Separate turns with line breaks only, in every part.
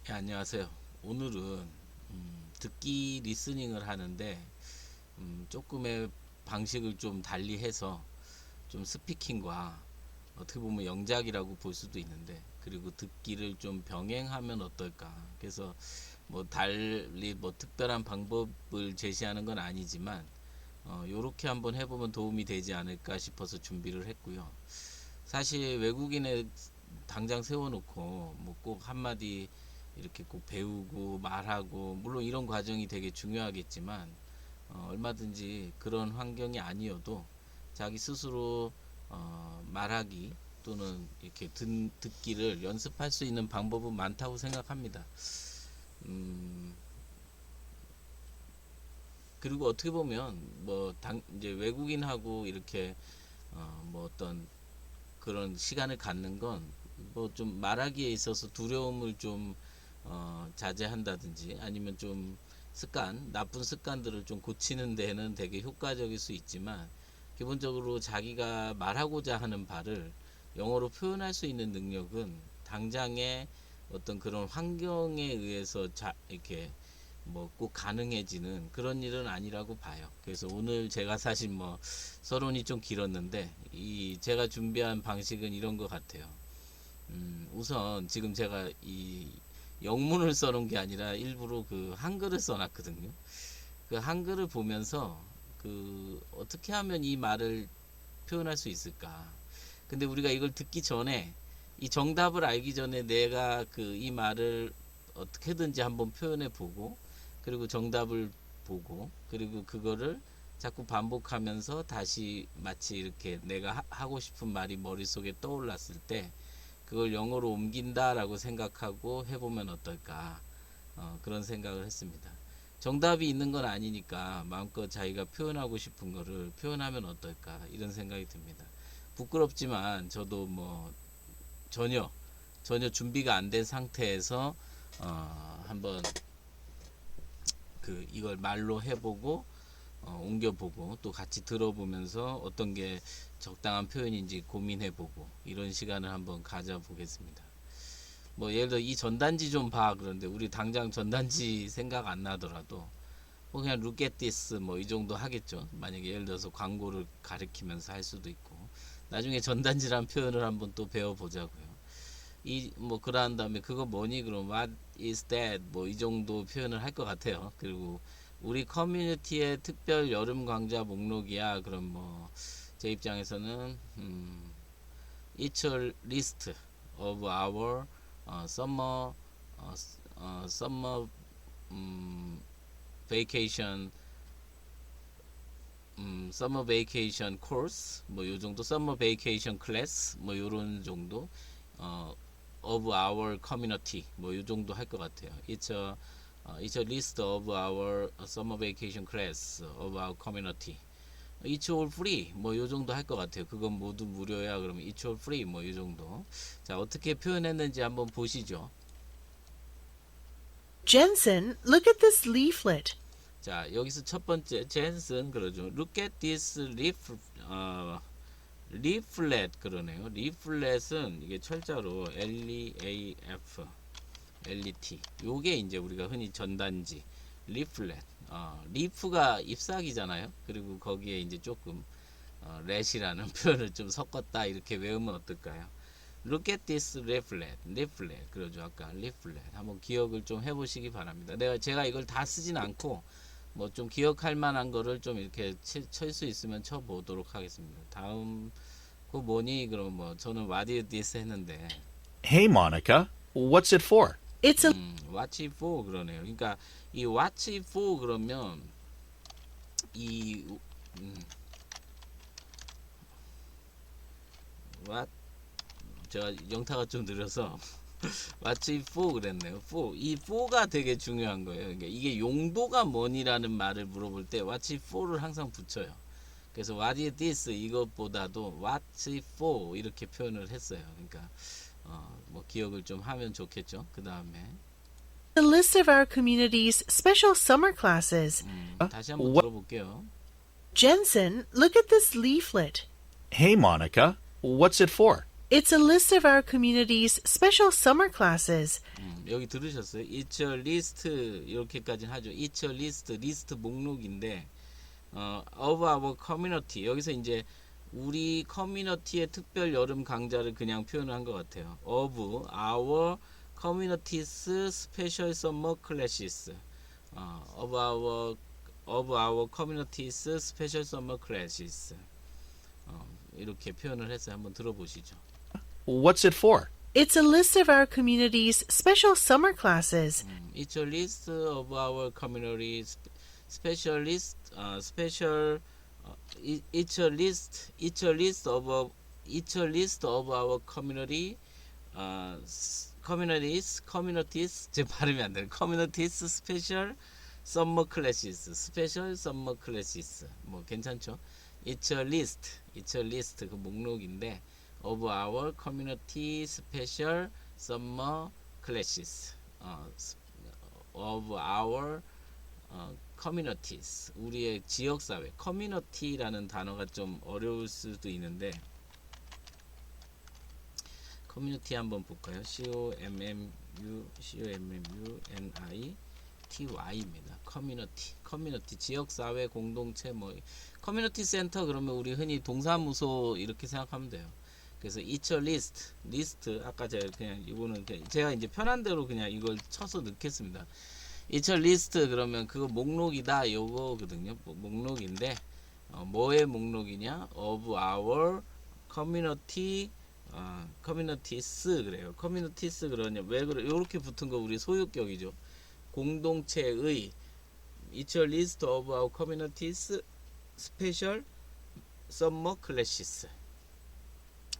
네, 안녕하세요. 오늘은 듣기 리스닝을 하는데 조금의 방식을 좀 달리해서 좀 스피킹과 어떻게 보면 영작이라고 볼 수도 있는데 그리고 듣기를 좀 병행하면 어떨까. 그래서 뭐 달리 뭐 특별한 방법을 제시하는 건 아니지만 요렇게 한번 해보면 도움이 되지 않을까 싶어서 준비를 했고요. 사실 외국인에 당장 세워놓고 뭐 꼭 한마디 이렇게 꼭 배우고 말하고 물론 이런 과정이 되게 중요하겠지만 얼마든지 그런 환경이 아니어도 자기 스스로 말하기 또는 이렇게 듣기를 연습할 수 있는 방법은 많다고 생각합니다. 그리고 어떻게 보면 뭐 이제 외국인하고 이렇게 뭐 어떤 그런 시간을 갖는 건 뭐 좀 말하기에 있어서 두려움을 좀 자제한다든지 아니면 좀 나쁜 습관들을 좀 고치는 데는 되게 효과적일 수 있지만 기본적으로 자기가 말하고자 하는 바를 영어로 표현할 수 있는 능력은 당장의 어떤 그런 환경에 의해서 이렇게 뭐 꼭 가능해지는 그런 일은 아니라고 봐요. 그래서 오늘 제가 사실 뭐 서론이 좀 길었는데 이 제가 준비한 방식은 이런 것 같아요. 우선 지금 제가 이 영문을 써놓은 게 아니라 일부러 그 한글을 써놨거든요. 그 한글을 보면서 그 어떻게 하면 이 말을 표현할 수 있을까. 근데 우리가 이걸 듣기 전에 이 정답을 알기 전에 내가 그 이 말을 어떻게든지 한번 표현해 보고 그리고 정답을 보고 그리고 그거를 자꾸 반복하면서 다시 마치 이렇게 내가 하고 싶은 말이 머릿속에 떠올랐을 때 그걸 영어로 옮긴다라고 생각하고 해보면 어떨까 그런 생각을 했습니다. 정답이 있는 건 아니니까 마음껏 자기가 표현하고 싶은 거를 표현하면 어떨까 이런 생각이 듭니다. 부끄럽지만 저도 뭐 전혀 준비가 안 된 상태에서 한번 그 이걸 말로 해보고 옮겨보고 또 같이 들어보면서 어떤 게 적당한 표현인지 고민해보고 이런 시간을 한번 가져보겠습니다. 뭐 예를 들어 이 전단지 좀 봐 그런데 우리 당장 전단지 생각 안 나더라도 뭐 그냥 look at this 뭐 이 정도 하겠죠. 만약에 예를 들어서 광고를 가리키면서 할 수도 있고 나중에 전단지란 표현을 한번 또 배워보자고요. 이 뭐 그러한 다음에 그거 뭐니 그럼 what is that 뭐 이 정도 표현을 할 것 같아요. 그리고 우리 커뮤니티의 특별 여름 강좌 목록이야. 그럼 뭐 제 입장에서는 it's a list of our summer summer vacation summer vacation course 뭐 요 정도 summer vacation class 뭐 요런 정도 of our community 뭐 요 정도 할 것 같아요. It's a list of our summer vacation class of our community. It's all free 뭐 요 정도 할 것 같아요. 그건 모두 무료야. 그러면 It's all free 뭐 요 정도. 자 어떻게 표현했는지 한번 보시죠.
Jensen, look at this leaflet.
자 여기서 첫 번째 젠슨 그러죠. Look at this leaflet 그러네요. leaflet은 이게 철자로 L-E-A-F L-E-T 요게 이제 우리가 흔히 전단지 leaflet leaf가 잎사귀잖아요. 그리고 거기에 이제 조금 let이라는 표현을 좀 섞었다 이렇게 외우면 어떨까요? Look at this leaflet 그러죠. 아까 leaflet 한번 기억을 좀 해보시기 바랍니다. 제가 이걸 다 쓰진 않고 뭐 좀 기억할 만한 거를 좀 이렇게 칠 수 있으면 쳐 보도록 하겠습니다. 다음 그 뭐니 그럼 뭐 저는 what is this 했는데
Hey, Monica, what's it for?
It's a
what it for 그러네요. 그러니까 이 what it for 그러면 이 what 제가 영타가 좀 느려서 what it for 그랬네요. for 이 for가 되게 중요한 거예요. 그러니까 이게 용도가 뭐니라는 말을 물어볼 때 what it for를 항상 붙여요. 그래서 what is this 이것보다도 what it for 이렇게 표현을 했어요. 그러니까 뭐 기억을 좀 하면 좋겠죠. 그 다음에
list of our community's special summer classes.
다시 한번 들어볼게요.
Jensen, look at this leaflet.
Hey, Monica, what's it for?
It's a list of our community's special summer classes.
여기 들으셨어요? It's a list 이렇게까지는 하죠. It's a list, 리스트 목록인데 of our community 여기서 이제 우리 커뮤니티의 특별 여름 강좌를 그냥 표현을 한 것 같아요. Of our community's special summer classes. Of our community's special summer classes. 이렇게 표현을 해서 한번 들어보시죠.
What's it for?
It's a list of our community's special summer classes.
It's a list of our community specialist special. It's a list of our community communities 제 발음이 안 돼요. Communities special summer classes 뭐 괜찮죠? It's a list 그 목록인데 of our community special summer classes of our communities 우리의 지역사회 community라는 단어가 좀 어려울 수도 있는데 community 한번 볼까요? COMMUNITY입니다. community 지역사회 공동체 뭐 커뮤니티 센터 그러면 우리 흔히 동사무소 이렇게 생각하면 돼요. 그래서 it's a list 아까 제가 그냥 이거는 제가 이제 편한 대로 그냥 이걸 쳐서 넣겠습니다. It's a list 그러면 그거 목록이다 요거거든요. 목록인데 뭐의 목록이냐? Of our communities 그래요. communities 그러냐? 왜 그래? 요렇게 붙은 거 우리 소유격이죠. 공동체의 It's a list of our communities special summer classes.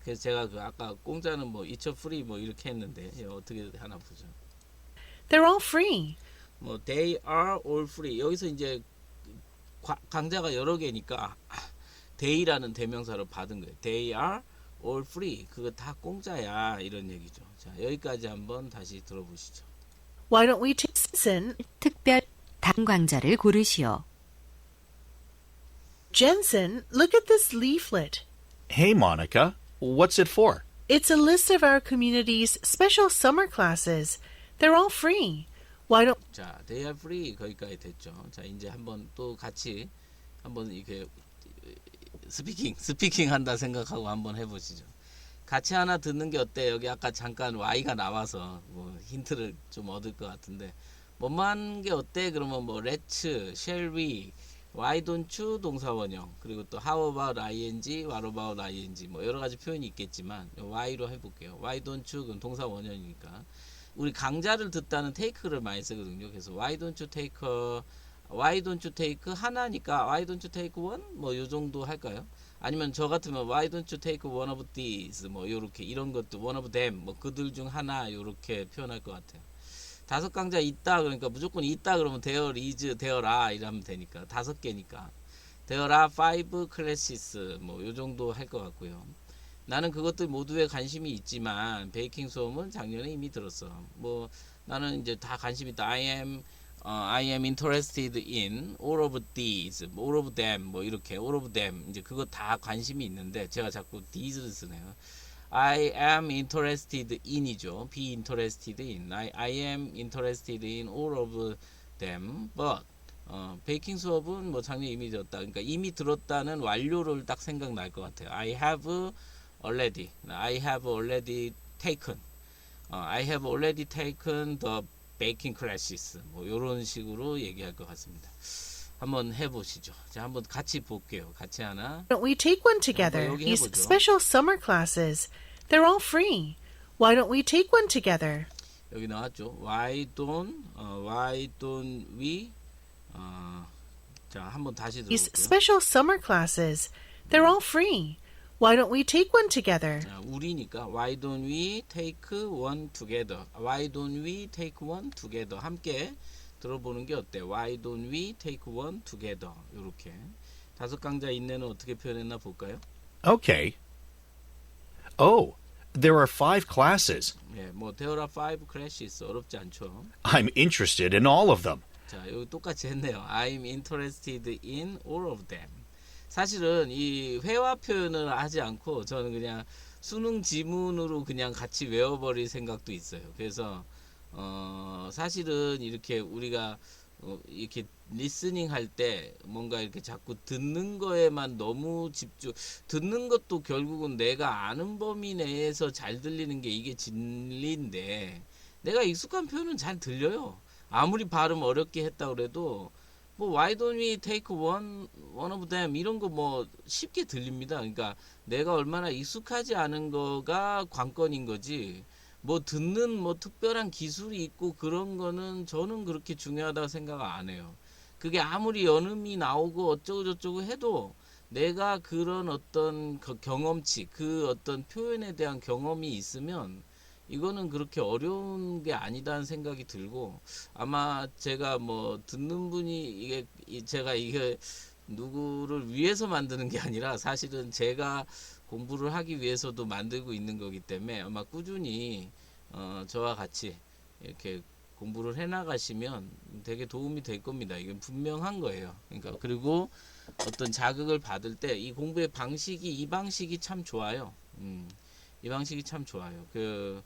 그래서 제가 그 아까 공짜는 뭐 It's a free 뭐 이렇게 했는데 어떻게 하나 보죠.
They're all free.
뭐 they are all free 여기서 이제 강자가 여러 개니까 they라는 대명사로 받은 거예요. They are all free 그거 다 공짜야 이런 얘기죠. 자 여기까지 한번 다시 들어보시죠.
Why don't we take Jensen?
특별 단광자를 고르시오.
Jensen, look at this leaflet.
Hey, Monica. What's it for?
It's a list of our community's special summer classes. They're all free. Why don't
자 they are free 거기까지 됐죠. 자 이제 한번 또 같이 한번 이렇게 스피킹 한다 생각하고 한번 해보시죠. 같이 하나 듣는 게 어때? 여기 아까 잠깐 Y가 나와서 뭐 힌트를 좀 얻을 것 같은데 뭐만 게 어때? 그러면 뭐 let's, shall we, why don't you 동사원형 그리고 또 how about ing, what about ing 뭐 여러 가지 표현이 있겠지만 why로 해볼게요. why don't you 그건 동사원형이니까 우리 강좌를 듣다는 take를 많이 쓰거든요. 그래서 why don't you take 하나니까 why don't you take one 뭐 요 정도 할까요? 아니면 저 같으면 why don't you take one of these 뭐 요렇게 이런 것도 one of them 뭐 그들 중 하나 요렇게 표현할 것 같아요. 다섯 강좌 있다 그러니까 무조건 있다 그러면 there is there are 이러면 되니까 다섯 개니까 there are five classes 뭐 요 정도 할 것 같고요. 나는 그것들 모두에 관심이 있지만 베이킹 수업은 작년에 이미 들었어. 뭐 나는 이제 다 관심 있다. I am interested in all of these, all of them, 뭐 이렇게 all of them 이제 그거 다 관심이 있는데 제가 자꾸 these를 쓰네요. I am interested in이죠. be interested in. I am interested in all of them, but 베이킹 수업은 뭐 작년에 이미 들었다. 그러니까 이미 들었다는 완료를 딱 생각날 것 같아요. I have already taken. I have already taken the baking classes. 뭐 이런 식으로 얘기할 것 같습니다. 한번 해보시죠. 자, 한번 같이 볼게요. 같이 하나.
we take one together?
여기
These
해보죠.
special summer classes. They're all free. Why don't we take one together?
여기 나왔죠. Why don't we? 자, 한번 다시
These
들어볼게요.
special summer classes. They're all free. Why don't we take one together?
자, 우리니까 Why don't we take one together? Why don't we take one together? 함께 들어보는 게 어때? Why don't we take one together? 이렇게 다섯 강좌 인내는 어떻게 표현했나 볼까요?
Okay. Oh, there are 5 classes.
예, 뭐 there are 5 classes 어렵지 않죠.
I'm interested in all of them.
자, 여기 똑같이 했네요. I'm interested in all of them. 사실은 이 회화 표현을 하지 않고 저는 그냥 수능 지문으로 그냥 같이 외워버릴 생각도 있어요. 그래서 사실은 이렇게 우리가 이렇게 리스닝 할 때 뭔가 이렇게 자꾸 듣는 거에만 너무 듣는 것도 결국은 내가 아는 범위 내에서 잘 들리는 게 이게 진리인데, 내가 익숙한 표현은 잘 들려요. 아무리 발음 어렵게 했다 그래도 뭐 why don't we take one of them 이런 거 뭐 쉽게 들립니다. 그러니까 내가 얼마나 익숙하지 않은 거가 관건인 거지, 뭐 듣는 뭐 특별한 기술이 있고 그런 거는 저는 그렇게 중요하다고 생각 안 해요. 그게 아무리 연음이 나오고 어쩌고 저쩌고 해도 내가 그런 어떤 그 경험치, 그 어떤 표현에 대한 경험이 있으면 이거는 그렇게 어려운 게 아니다는 생각이 들고, 아마 제가 뭐 듣는 분이 제가 이게 누구를 위해서 만드는 게 아니라 사실은 제가 공부를 하기 위해서도 만들고 있는 거기 때문에 아마 꾸준히 저와 같이 이렇게 공부를 해 나가시면 되게 도움이 될 겁니다. 이건 분명한 거예요. 그러니까 그리고 어떤 자극을 받을 때 이 공부의 방식이, 이 방식이 참 좋아요. 이 방식이 참 좋아요. 그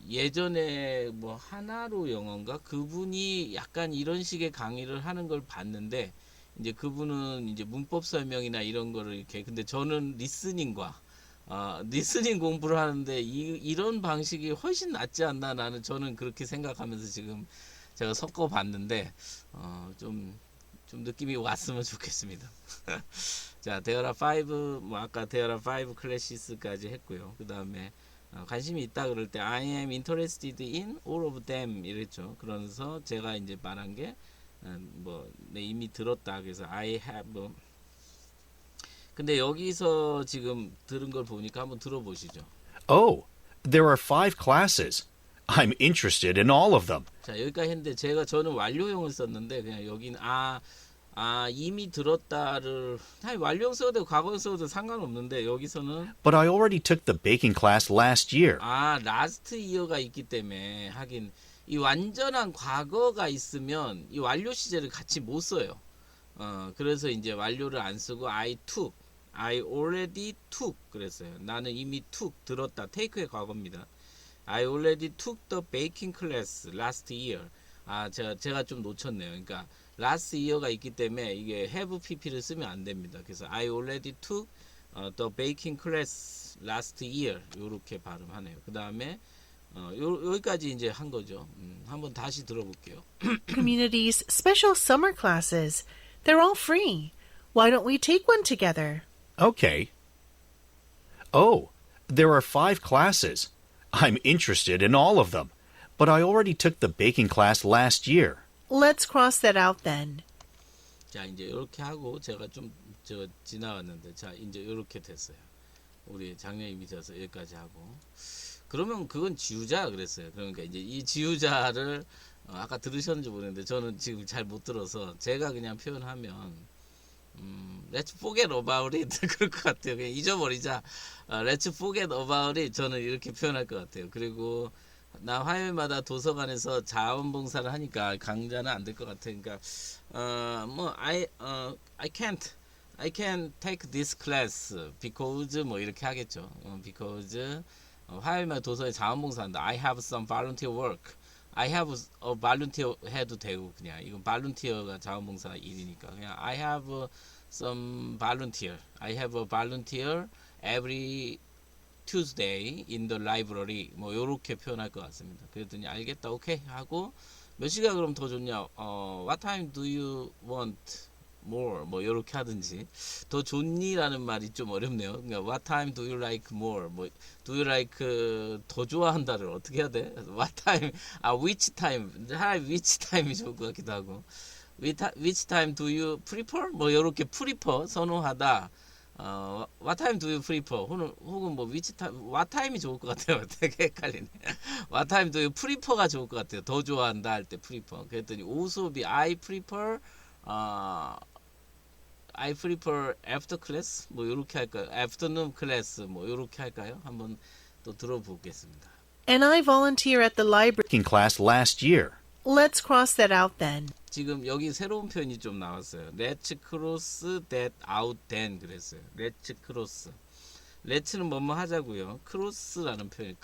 예전에 뭐 하나로 영어인가 그분이 약간 이런 식의 강의를 하는 걸 봤는데, 이제 그분은 이제 문법 설명이나 이런 거를 이렇게, 근데 저는 리스닝 공부를 하는데 이런 방식이 훨씬 낫지 않나, 저는 그렇게 생각하면서 지금 제가 섞어 봤는데 좀 느낌이 왔으면 좋겠습니다. 자, There are five, 뭐 아까 There are five classes까지 했고요. 그 다음에 관심이 있다 그럴 때 I am interested in all of them 이랬죠. 그러면서 제가 이제 말한 게 네, 이미 들었다. 그래서 I have. 근데 여기서 지금 들은 걸 보니까 한번 들어보시죠.
Oh, there are 5 classes. I'm interested in all of them.
자, 여기까지 했는데 저는 완료형을 썼는데 그냥 여기는 이미 들었다를 완료형 써도 되고 과거형 써도 상관없는데, 여기서는
But I already took the baking class last year.
라스트 이어가 있기 때문에 하긴 이 완전한 과거가 있으면 이 완료 시제를 같이 못 써요. 그래서 이제 완료를 안 쓰고 I already took 그랬어요. 나는 이미 took 들었다. take의 과거입니다. I already took the baking class last year. 제가 좀 놓쳤네요. 그러니까 last year가 있기 때문에 이게 have pp를 쓰면 안 됩니다. 그래서 I already took the baking class last year 요렇게 발음하네요. 그 다음에 여기까지 이제 한 거죠. 한번 다시 들어볼게요.
Community's special summer classes. They're all free. Why don't we take one together?
Okay. Oh, there are 5 classes. I'm interested in all of them. But I already took the baking class last year.
Let's cross that out then.
자, 이제 이렇게 하고 제가 좀 지나갔는데, 자, 이제 이렇게 됐어요. 우리 작년이 밑에서 여기까지 하고. 그러면 그건 지우자 그랬어요. 그러니까 이제 이 지우자를 아까 들으셨는지 모르겠는데 저는 지금 잘 못 들어서 제가 그냥 표현하면 Let's forget about it 그럴 것 같아요. 그냥 잊어버리자. Let's forget about it 저는 이렇게 표현할 것 같아요. 그리고 나 화요일마다 도서관에서 자원봉사를 하니까 강좌는 안 될 것 같으니까 뭐 I can't take this class because 뭐 이렇게 하겠죠. because 화요일마다 도서에 자원봉사한다. I have some volunteer work. I have a volunteer 해도 되고, 그냥 이건 volunteer가 자원봉사 일이니까 그냥 I have some volunteer. I have a volunteer every Tuesday in the library. 뭐 요렇게 표현할 것 같습니다. 그랬더니 알겠다, 오케이 하고, 몇 시간 그럼 더 좋냐? What time do you want more? 뭐 요렇게 하든지. 더 좋니라는 말이 좀 어렵네요. 그러니까 What time do you like more? 뭐 do you like 더 좋아한다를 어떻게 해야 돼? What time? which time? which time이 좋을 것 같기도 하고. Which time do you prefer? 뭐 요렇게 prefer 선호하다. What time do you prefer? 혹은 뭐 which time, what time이 좋을 것 같아요. 되게 헷갈리네. What time do you prefer가 좋을 것 같아요. 더 좋아한다 할 때 prefer. 그랬더니 오수업이 I prefer after class 뭐 요렇게 할까요? afternoon class 뭐 요렇게 할까요? 한번 또 들어보겠습니다.
And I volunteer at the library.
Baking class last year.
Let's cross that out then.
지금 여기 새로운 표현이 좀 나왔어요. Let's cross that out then 그랬어요. Let's cross. let'는 뭐뭐 하자고요. cross라는 표현.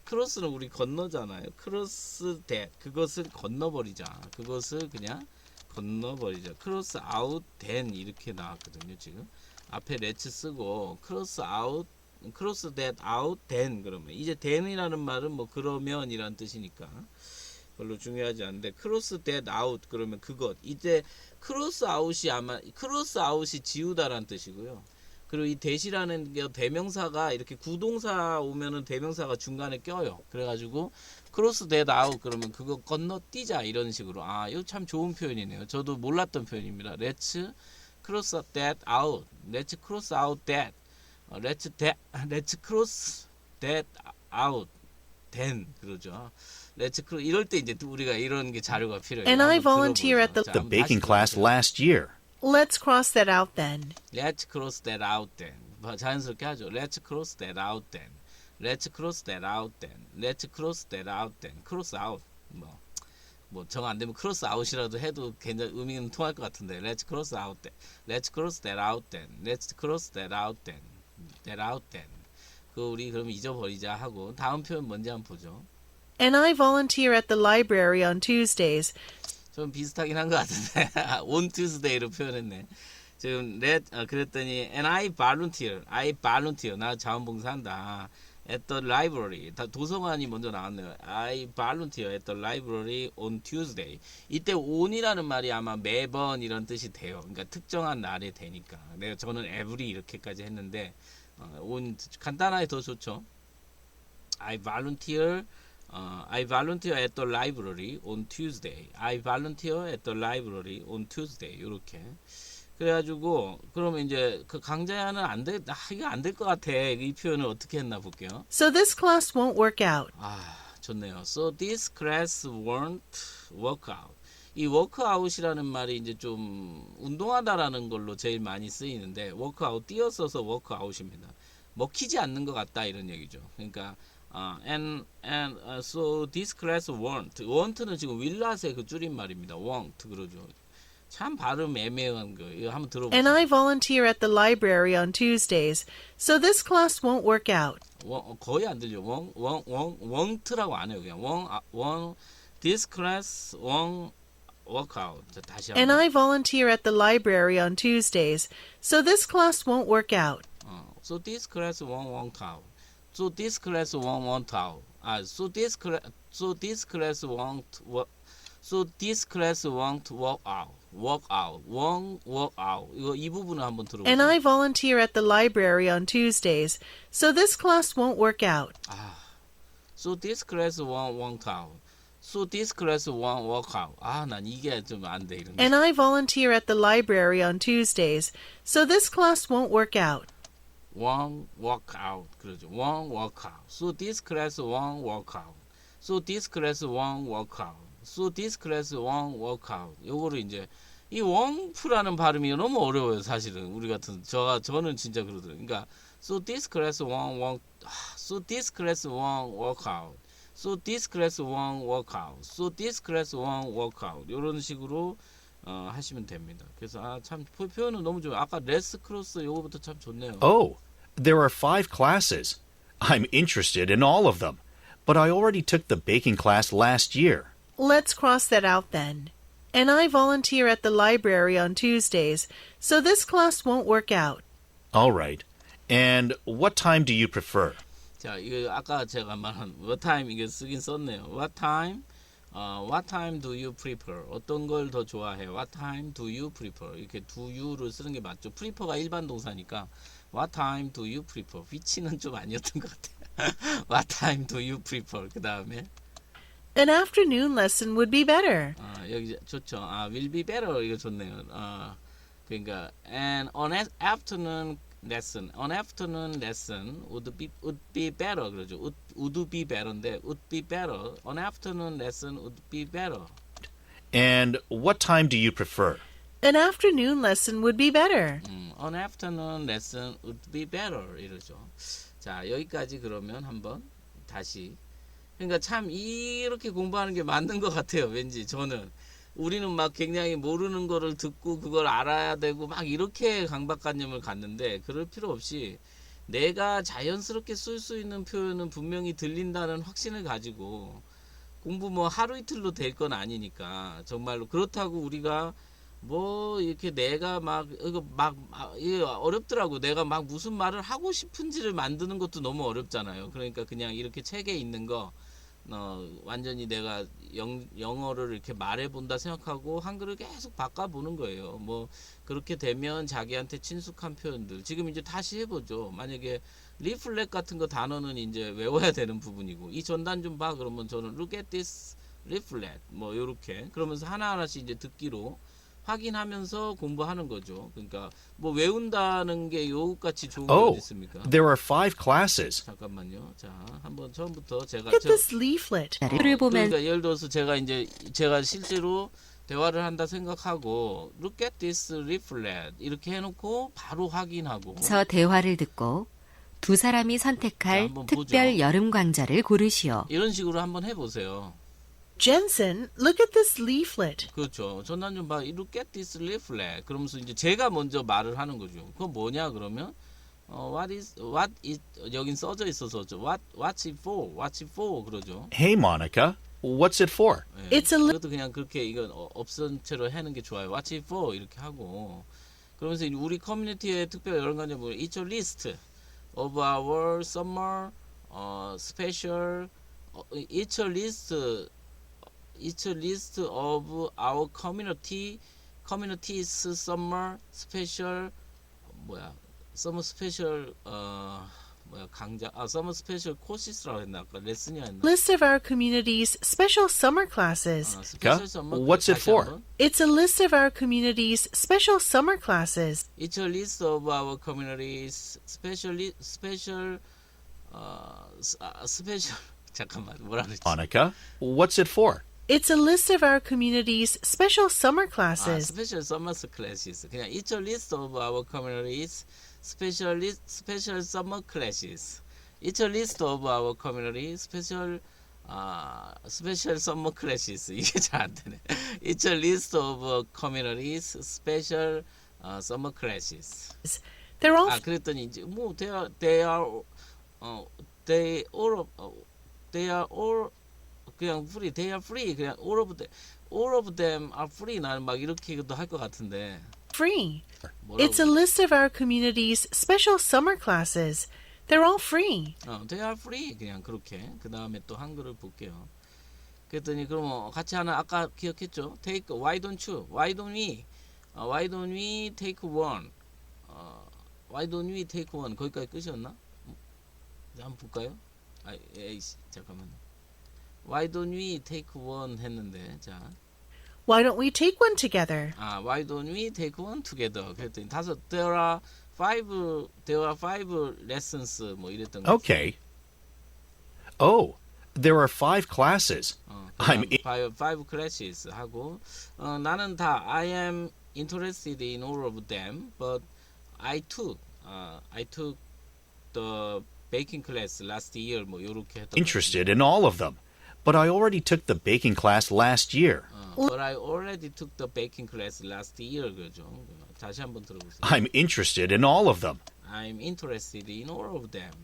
cross는 우리 건너잖아요. cross that 그것을 건너버리자. 그것을 그냥 건너버리자. cross out then 이렇게 나왔거든요. 지금 앞에 let's 쓰고 cross that out then 그러면 이제 then이라는 말은 뭐 그러면이란 뜻이니까 별로 중요하지 않은데 cross that out 그러면 그것 이제 cross out이 아마 cross out이 지우다라는 뜻이고요. 그리고 이 that이라는 게 대명사가 이렇게 구동사 오면은 대명사가 중간에 껴요. 그래가지고 cross that out 그러면 그거 건너뛰자 이런 식으로 아 이거 참 좋은 표현이네요. 저도 몰랐던 표현입니다. Let's cross that out. Let's cross out that. Let's cross that out. then 그러죠. Let's cross 이럴 때 이제 우리가 이런 게 자료가 필요해요.
And I
한번
volunteer at
들어보죠. 자,
The
한번
baking
다시
class
들어보세요.
last year.
Let's cross that out then.
Let's cross that out then. 자연스럽게 하죠. Let's cross that out then. Let's cross that out then. Let's cross that out then. cross out 뭐 정 안 되면 cross out이라도 해도 굉장히 의미는 통할 것 같은데. Let's cross out then. Let's cross that out then. Let's cross that out then. That out then. 그 우리 그러면 잊어버리자 하고 다음 표현 뭔지 한번 보죠.
And I volunteer at the library on Tuesdays.
좀 비슷하긴 한 것 같은데 on Tuesday로 표현했네. 지금 그랬더니 and I volunteer 나 자원봉사한다. at the library 다 도서관이 먼저 나왔네요. I volunteer at the library on Tuesday. 이때 on이라는 말이 아마 매번 이런 뜻이 돼요. 그러니까 특정한 날에 되니까. 저는 every 이렇게까지 했는데 on 간단하게 더 좋죠. I volunteer at the library on Tuesday. I volunteer at the library on Tuesday. 이렇게. 그래가지고 그러면 이제 그 강자야는 이거 안 될 것 같아. 이 표현을 어떻게 했나 볼게요.
So this class won't work out.
아 좋네요. So this class won't work out. 이 work out이라는 말이 이제 좀 운동하다라는 걸로 제일 많이 쓰이는데 work out 띄어써서 work out입니다. 먹히지 않는 것 같다 이런 얘기죠. 그러니까 so this class won't는 지금 will not의 그 줄임말입니다. won't 그러죠. 참 발음 애매한 거. 이거 한번 들어보세요.
And I volunteer at the library on Tuesdays. So this class won't work out.
거의 안 들려. won't라고 안 해요. 그냥 this class won't work out. 자, 다시
And
한번.
I volunteer at the library on Tuesdays. So this class won't work out.
So this class won't work out. So this class won't work out. So this class won't work. So this class won't work out. won't work out. 이거 이 부분을 한번 들어보세요.
And I volunteer at the library on Tuesdays. So this class won't work out.
So this class won't work out. So this class won't work out. 난 이게 좀 안 돼 이런 거.
And I volunteer at the library on Tuesdays. So this class won't work out.
won't work out. 그러죠. won't work out. So this class won't work out. So this class won't work out. So this class won't work out. 요거를 이제 이 won't라는 발음이 너무 어려워요. 사실은 우리 같은 저는 진짜 그러더라고요. 그러니까 so this class won't work. So this class won't work out. So this class won't work out. So this class won't work out. 이런 식으로 하시면 됩니다. 그래서 참 표현은 너무 좋아요. 아까 레스 크로스 요거부터 참 좋네요.
Oh, there are 5 classes. I'm interested in all of them. But I already took the baking class last year.
Let's cross that out then. And I volunteer at the library on Tuesdays. So this class won't work out.
All right. And what time do you prefer?
자, 이거 아까 제가 말한 what time 이거 쓰긴 썼네요. What time do you prefer? 어떤 걸 더 좋아해? What time do you prefer? 이렇게 do you를 쓰는 게 맞죠. prefer가 일반 동사니까 What time do you prefer? which는 좀 아니었던 것 같아요. What time do you prefer? 그 다음에
An afternoon lesson would be better.
여기 좋죠. will be better 이거 좋네요. 그러니까 an afternoon lesson would be better 그러죠. would be better인데 would be better. An afternoon lesson would be better.
And what time do you prefer?
An afternoon lesson would be better.
An afternoon lesson would be better 이러죠. 자 여기까지 그러면 한번 다시. 그러니까 참 이렇게 공부하는 게 맞는 것 같아요. 왠지 저는 우리는 막 굉장히 모르는 거를 듣고 그걸 알아야 되고 막 이렇게 강박관념을 갖는데 그럴 필요 없이 내가 자연스럽게 쓸 수 있는 표현은 분명히 들린다는 확신을 가지고 공부 뭐 하루 이틀로 될 건 아니니까 정말로 그렇다고 우리가 뭐 이렇게 내가 막 이거 이게 어렵더라고. 내가 막 무슨 말을 하고 싶은지를 만드는 것도 너무 어렵잖아요. 그러니까 그냥 이렇게 책에 있는 거 완전히 내가 영어를 이렇게 말해본다 생각하고 한글을 계속 바꿔보는 거예요. 뭐 그렇게 되면 자기한테 친숙한 표현들 지금 이제 다시 해보죠. 만약에 리플렉 같은 거 단어는 이제 외워야 되는 부분이고 이 전단 좀 봐 그러면 저는 look at this leaflet 뭐 요렇게 그러면서 하나하나씩 이제 듣기로 확인하면서 공부하는 거죠. 그러니까 뭐 외운다는 게 요것같이 좋은 게
Oh,
어디 있습니까?
there are 5 classes.
잠깐만요. 자, 한번 처음부터 제가
Look at this leaflet.
를 보면
그러니까 예를 들어서 제가 실제로 대화를 한다 생각하고 look at this leaflet 이렇게 해놓고 바로 확인하고
서 대화를 듣고 두 사람이
자,
선택할
한번
특별
보죠.
여름 강좌를 고르시오.
이런 식으로 한번 해보세요.
Jensen, look at this leaflet.
그렇죠. 전단 좀 봐. look at this leaflet. 그러면서 이제 제가 먼저 말을 하는 거죠. 그건 뭐냐 그러면 what is 여긴 써져 있어서 what's it for 그러죠.
Hey, Monica, what's it for?
예.
It's a
이것도 그냥 그렇게 이건 없은 채로 하는 게 좋아요. What's it for 이렇게 하고 그러면서 이제 우리 커뮤니티에 특별 여러 가지 뭐 It's a list of our summer special It's a list of our community's summer special summer special 강좌 summer special courses라고 했나 아까 레슨이 했나
List of our community's special summer classes.
special summer
What's it
다시
for?
한번.
It's a list of our community's special summer classes.
It's a list of our community's special 잠깐만 뭐라 그랬지?
Monica, what's it for?
It's a list of our community's special summer classes.
special summer classes. 그냥 it's a list of our community's special summer classes. It's a list of our community special summer classes. 이게 잘 안 되네. It's a list of community's special summer classes.
They're all
그랬더니 이제 뭐 they are all 그냥 free. They are free. 그냥 all of them are free. 나는 막 이렇게도 할 것 같은데.
free.
뭐라고?
It's a list of our community's special summer classes. They're all free.
they are free. 그냥 그렇게. 그 다음에 또 한글을 볼게요. 그랬더니 그럼 같이 하나 아까 기억했죠? Take why don't you? Why don't we take one? Why don't we take one? 거기까지 끝이었나? 한번 볼까요? 에이씨 잠깐만요. Why don't we take one 했는데 자.
Why don't we take one together?
Why don't we take one together? 그랬더니 there are five lessons 뭐 이랬던 거.
Okay. Oh, there are 5 classes. I'm
five classes 하고 나는 다 I am interested in all of them, but I took the baking class last year 뭐 요렇게 했던
interested in all of them, but I already took the baking class last year.
But I already took the baking class last year 그죠? 다시 한번 들어보세요.
I'm interested in all of them,
I'm interested in all of them.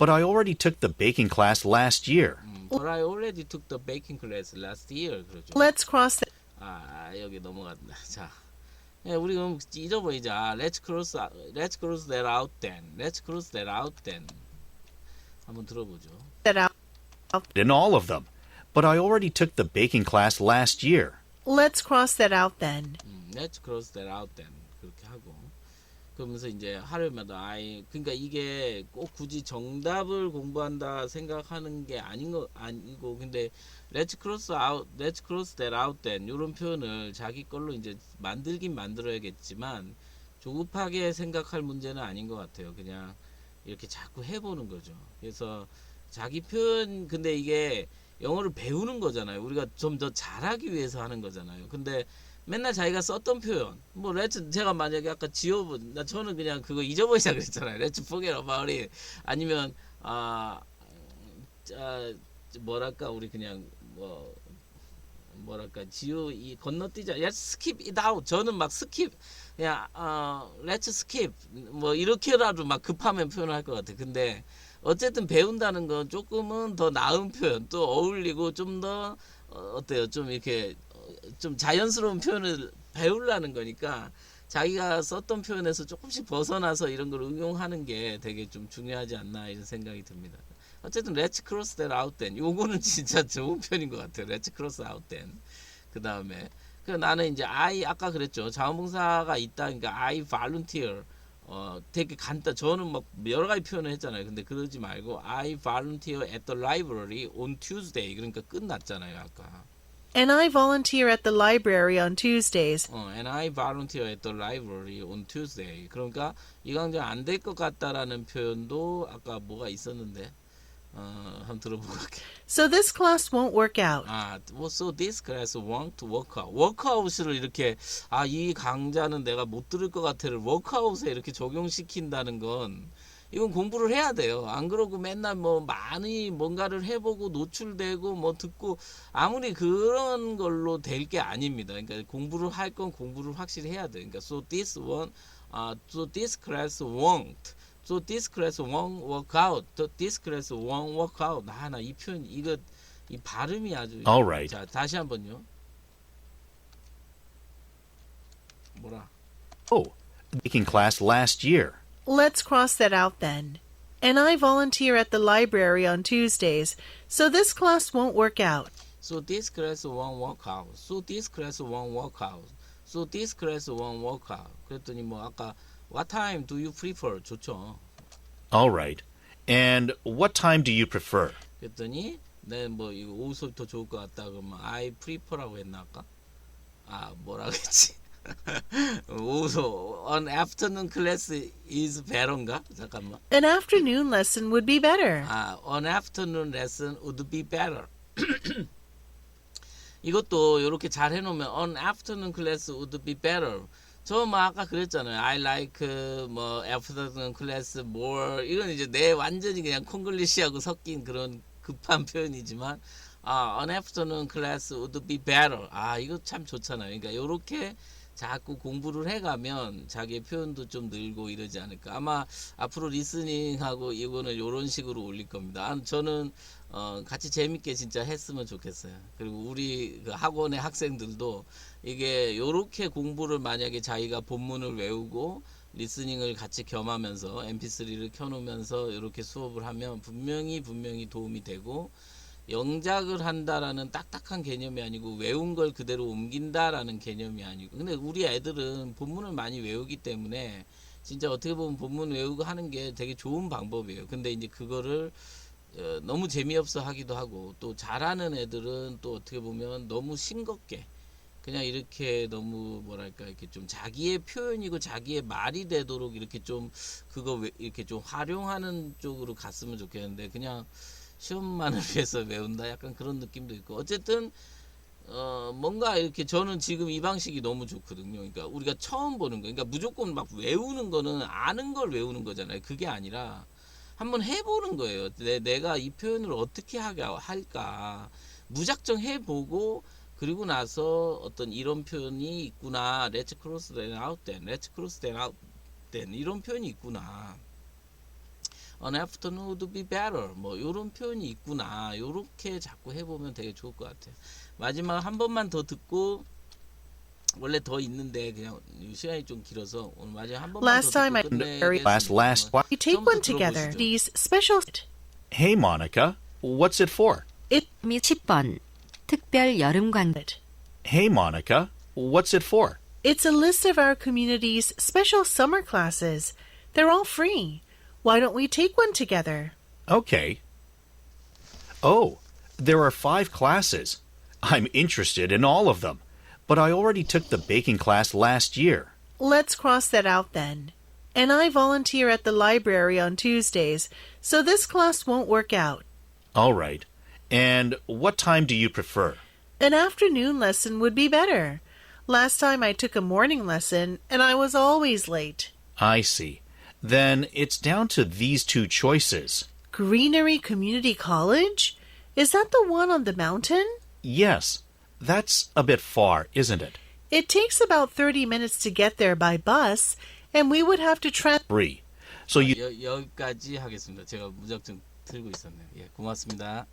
but I already took the baking class last year.
But I already took the baking class last year 그러죠.
Let's cross that.
여기 넘어갔다. 자, 우리 그럼 잊어버리자. Let's cross that out then. Let's cross that out then. 한번 들어보죠.
out.
In all of them, but I already took the baking class last year.
Let's cross that out then.
Let's cross that out then. 그렇게 하고. 그러면서 이제 하루마다 그러니까 이게 꼭 굳이 정답을 공부한다 생각하는 게 아니고 근데 let's cross that out then 이런 표현을 자기 걸로 이제 만들긴 만들어야겠지만 조급하게 생각할 문제는 아닌 것 같아요. 그냥 이렇게 자꾸 해보는 거죠. 그래서 자기 표현 근데 이게 영어를 배우는 거잖아요. 우리가 좀 더 잘하기 위해서 하는 거잖아요. 근데 맨날 자기가 썼던 표현 뭐 제가 만약에 아까 저는 그냥 그거 잊어버리자 그랬잖아요. let's forget about it 아니면 뭐랄까 우리 그냥 뭐랄까 지우 이 건너뛰자. Let's skip it out. 저는 막 skip 그냥 let's skip 뭐 이렇게라도 막 급하면 표현을 할 것 같아. 근데 어쨌든 배운다는 건 조금은 더 나은 표현, 또 어울리고 좀 더 어때요? 좀 이렇게 좀 자연스러운 표현을 배우려는 거니까 자기가 썼던 표현에서 조금씩 벗어나서 이런 걸 응용하는 게 되게 좀 중요하지 않나 이런 생각이 듭니다. 어쨌든 let's cross that out then 요거는 진짜 좋은 편인 것 같아요. let's cross out then 그 다음에 나는 이제 아까 그랬죠. 자원봉사가 있다. 그러니까 I volunteer 되게 간단. 저는 막 여러 가지 표현을 했잖아요. 근데 그러지 말고 I volunteer at the library on Tuesday. 그러니까 끝났잖아요. 아까.
And I volunteer at the library on Tuesdays.
And I volunteer at the library on Tuesday. 그러니까 이 강좌 안 될 것 같다라는 표현도 아까 뭐가 있었는데 한번 들어보고 갈게요.
So this class won't work out.
So this class won't work out. 워크아웃을 이렇게 이 강좌는 내가 못 들을 것 같아를 워크아웃에 이렇게 적용시킨다는 건 이건 공부를 해야 돼요. 안 그러고 맨날 뭐 많이 뭔가를 해보고 노출되고 뭐 듣고 아무리 그런 걸로 될 게 아닙니다. 그러니까 공부를 할 건 공부를 확실히 해야 돼. 그러니까 so this class won't. So this class won't work out. This class won't work out. 나 이 표현 이 발음이 아주.
Alright.
자 다시 한번요. 뭐라?
Oh, baking class last year.
Let's cross that out then. And I volunteer at the library on Tuesdays, so this class won't work out.
So this class won't work out. So this class won't work out. So this class won't work out. 그랬더니 뭐 아까 What time do you prefer? 좋죠.
Alright. And what time do you prefer?
그랬더니 뭐 이거 오후부터 좋을 것 같다 그러면 I prefer라고 했나 아까? 뭐라 그랬지? 오후 an afternoon class is better인가? 잠깐만.
An afternoon lesson would be better.
An afternoon lesson would be better. 이것도 이렇게 잘 해놓으면 an afternoon class would be better. 저 뭐 아까 그랬잖아요. I like 뭐 afternoon class more. 이건 이제 내 완전히 그냥 콩글리시하고 섞인 그런 급한 표현이지만 an afternoon class would be better. 이거 참 좋잖아요. 그러니까 이렇게 자꾸 공부를 해가면 자기의 표현도 좀 늘고 이러지 않을까. 아마 앞으로 리스닝하고 이거는 이런 식으로 올릴 겁니다. 저는 같이 재밌게 진짜 했으면 좋겠어요. 그리고 우리 그 학원의 학생들도 이게 요렇게 공부를 만약에 자기가 본문을 외우고 리스닝을 같이 겸하면서 mp3를 켜놓으면서 이렇게 수업을 하면 분명히 도움이 되고 영작을 한다라는 딱딱한 개념이 아니고 외운 걸 그대로 옮긴다라는 개념이 아니고 근데 우리 애들은 본문을 많이 외우기 때문에 진짜 어떻게 보면 본문 외우고 하는 게 되게 좋은 방법이에요. 근데 이제 그거를 너무 재미없어 하기도 하고 또 잘하는 애들은 또 어떻게 보면 너무 싱겁게 그냥 이렇게 너무 뭐랄까 이렇게 좀 자기의 표현이고 자기의 말이 되도록 이렇게 좀 그거 이렇게 좀 활용하는 쪽으로 갔으면 좋겠는데 그냥 시험만을 위해서 외운다 약간 그런 느낌도 있고 어쨌든 뭔가 이렇게 저는 지금 이 방식이 너무 좋거든요. 그러니까 우리가 처음 보는 거 그러니까 무조건 막 외우는 거는 아는 걸 외우는 거잖아요. 그게 아니라 한번 해보는 거예요. 내가 이 표현을 어떻게 할까 무작정 해보고 그리고 나서 어떤 이런 표현이 있구나. Let's cross that out then. Let's cross that out then. 이런 표현이 있구나. An afternoon would be better. 뭐 이런 표현이 있구나. 요렇게 자꾸 해보면 되게 좋을 것 같아요. 마지막 한 번만 더 듣고 원래 더 있는데 그냥 시간이 좀 길어서 오늘 마지막 한 번만
Last
더
time I
듣고 끝내겠습니다.
last
We take
좀더
one together.
들어보시죠.
These special.
Hey, Monica. What's it for?
미 10번 특별 여름 강좌
Hey, Monica. What's it for?
It's a list of our community's special summer classes. They're all free. Why don't we take one together?
Okay. Oh, there are 5 classes. I'm interested in all of them, but I already took the baking class last year.
Let's cross that out then. And I volunteer at the library on Tuesdays, so this class won't work out.
All right. And what time do you prefer?
An afternoon lesson would be better. Last time I took a morning lesson, and I was always late.
I see. Then it's down to these 2 choices.
Greenery Community College? Is that the one on the mountain?
Yes, That's a bit far, isn't it?
It takes about 30 minutes to get there by bus, and we would have to
Free. So you
여기까지 하겠습니다. 제가 무작정 틀고 있었네요. 예, 고맙습니다.